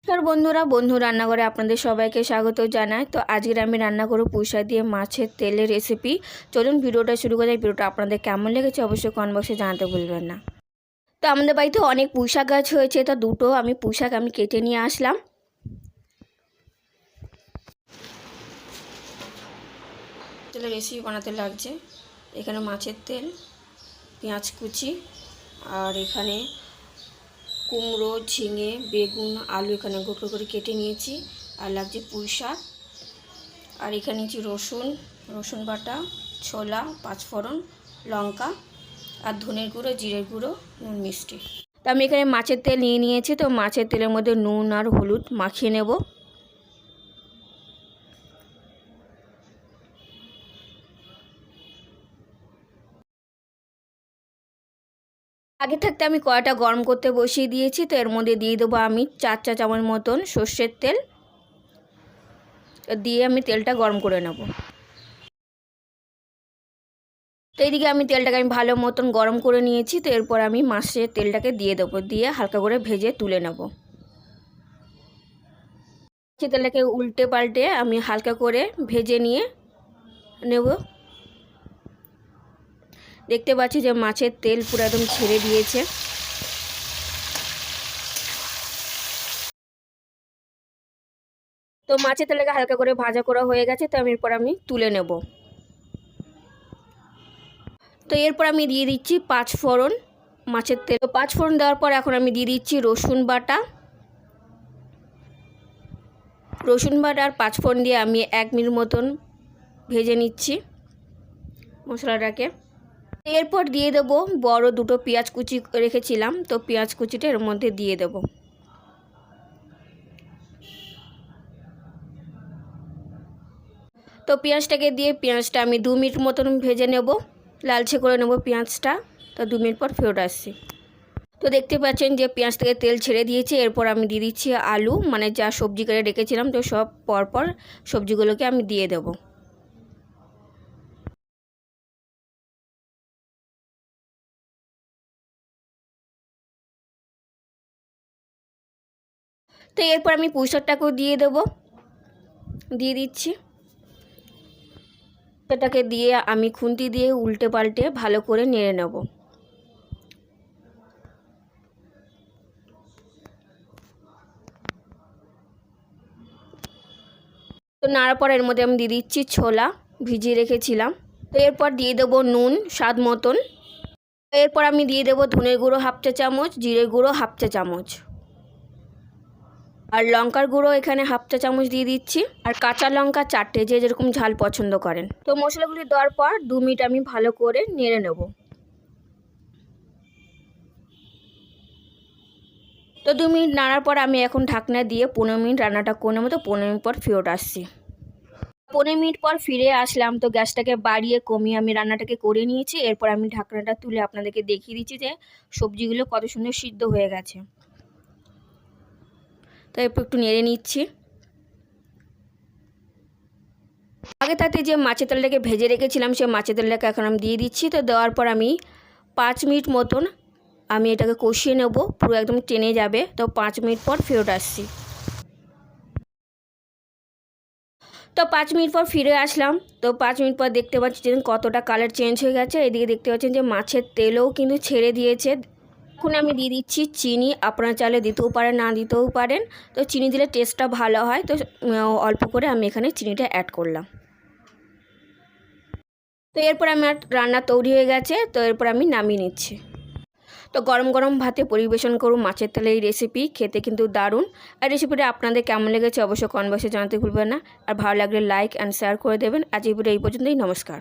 বন্ধুরা বন্ধু রান্নাঘরে আপনাদের সবাইকে স্বাগত জানাই। তো আজকের আমি রান্না করব পুঁইশাক দিয়ে মাছের তেলের রেসিপি। চলুন ভিডিওটা শুরু করা যাক। ভিডিওটা আপনাদের কেমন লেগেছে অবশ্যই কমেন্ট বক্সে জানাতে ভুলবেন না। তো আমাদের বাড়িতে অনেক পুঁইশাক গাছ হয়েছে, তো দুটো পুঁইশাক আমি কেটে নিয়ে আসলাম। তেলের রেসিপি বানাতে লাগছে এখানে মাছের তেল, পেঁয়াজ কুচি, আর এখানে কুমড়ো, ঝিঙে, বেগুন, আলু এখানে গোটো করে কেটে নিয়েছি, আর লাগছে পুঁই শাক, আর এখানে নিয়েছি রসুন বাটা, ছোলা, পাঁচফোড়ন, লঙ্কা, আর ধনের গুঁড়ো, জিরের গুঁড়ো, নুন, মিষ্টি। তো আমি এখানে মাছের তেল নিয়ে নিয়েছি। তো মাছের তেলের মধ্যে নুন আর হলুদ মাখিয়ে নেব। আগে থাকতে আমি কড়াইটা গরম করতে বসিয়ে দিয়েছি। তো এর মধ্যে দিয়ে দেবো আমি 4 চা চামচ মতন সর্ষের তেল, দিয়ে আমি তেলটা গরম করে নেব। তো এইদিকে আমি তেলটাকে ভালো মতন গরম করে নিয়েছি। তো এরপর আমি মাছের তেলটাকে দিয়ে দেবো, দিয়ে হালকা করে ভেজে তুলে নেব। মাছের তেলটাকে উল্টে পাল্টে আমি হালকা করে ভেজে নিয়ে নেব। দেখতে পাচ্ছি যে মাছের তেল পুরো একদম ছেড়ে দিয়েছে। তো মাছের তেলটাকে হালকা করে ভাজা করা হয়ে গেছে। তো এরপর আমি তুলে নেব। তো এরপর আমি দিয়ে দিচ্ছি পাঁচফোড়ন মাছের তেল। তো পাঁচফোড়ন দেওয়ার পর এখন আমি দিয়ে দিচ্ছি রসুন বাটা আর পাঁচফোড়ন দিয়ে আমি 1 মিনিট মতন ভেজে নিচ্ছি মশলাটাকে। এরপর দিয়ে দেব বড় দুটো পেঁয়াজ কুচি রেখেছিলাম। তো পেঁয়াজ কুচিটা এর মধ্যে দিয়ে দেব। তো পেঁয়াজটাকে দিয়ে পেঁয়াজটা আমি 2 মিনিট মতন ভেজে নেব, লালচে করে নেব পেঁয়াজটা। তো 2 মিনিট পর ফেরত আসছি। তো দেখতে পাচ্ছেন যে পেঁয়াজ থেকে তেল ছেড়ে দিয়েছে। এরপর আমি দিয়ে দিচ্ছি আলু, যা সবজি করে রেখেছিলাম। তো সব পরপর সবজিগুলোকে আমি দিয়ে দেব। তো এরপর আমি পুঁইশাকটাকেও দিয়ে দিচ্ছি। এটাকে দিয়ে আমি খুন্তি দিয়ে উল্টে পাল্টে ভালো করে নেড়ে নেব। তো নাড়ার পর এর মধ্যে আমি দিয়ে দিচ্ছি ছোলা ভিজিয়ে রেখেছিলাম। তো এরপর দিয়ে দেবো নুন স্বাদ মতন। এরপর আমি দিয়ে দেবো ধনের গুঁড়ো 1/2 চা চামচ, জিরের গুঁড়ো 1/2 চা চামচ, আর লঙ্কার গুঁড়ো এখানে 1/2 চা চামচ দিয়ে দিচ্ছি, আর কাঁচা লঙ্কা 4টে, যে যেরকম ঝাল পছন্দ করেন। তো মশলাগুলি দেওয়ার পর 2 মিনিট আমি ভালো করে নেড়ে নেব। তো 2 মিনিট নাড়ার পর আমি এখন ঢাকনা দিয়ে 15 মিনিট রান্নাটা করে নেবো। তো 15 মিনিট পর ফেরত আসছি। 15 মিনিট পর ফিরে আসলাম। তো গ্যাসটাকে বাড়িয়ে কমিয়ে আমি রান্নাটাকে করে নিয়েছি। এরপর আমি ঢাকনাটা তুলে আপনাদেরকে দেখিয়ে দিচ্ছি যে সবজিগুলো কত সুন্দর সিদ্ধ হয়ে গেছে। তো এরপর একটু নেড়ে নিচ্ছি। আগে তাতে যে মাছের তেলটাকে ভেজে রেখেছিলাম সেই মাছের তেলটাকে এখন আমি দিয়ে দিচ্ছি। তো দেওয়ার পর আমি 5 মিনিট মতন আমি এটাকে কষিয়ে নেব, পুরো একদম টেনে যাবে। তো 5 মিনিট পর ফেরত আসছি। তো 5 মিনিট পর ফিরে আসলাম। তো 5 মিনিট পর দেখতে পাচ্ছেন কতটা কালার চেঞ্জ হয়ে গেছে। এদিকে দেখতে পাচ্ছেন যে মাছের তেলও কিন্তু ছেড়ে দিয়েছে। এখন আমি দিয়ে দিচ্ছি চিনি। আপনারা চাইলে দিতেও পারেন, না দিতেও পারেন। তো চিনি দিলে টেস্টটা ভালো হয়। তো অল্প করে আমি এখানে চিনিটা অ্যাড করলাম। তো এরপর আমার রান্না তৈরি হয়ে গেছে। তো এরপর আমি নামিয়ে নিচ্ছি। তো গরম গরম ভাতে পরিবেশন করুন মাছের তেলের এই রেসিপি, খেতে কিন্তু দারুণ। আর রেসিপিটা আপনাদের কেমন লেগেছে অবশ্যই কমেন্ট বক্সে জানাতে ভুলবেন না। আর ভালো লাগলে লাইক অ্যান্ড শেয়ার করে দেবেন। আজ এই ভিডিও এই পর্যন্তই। নমস্কার।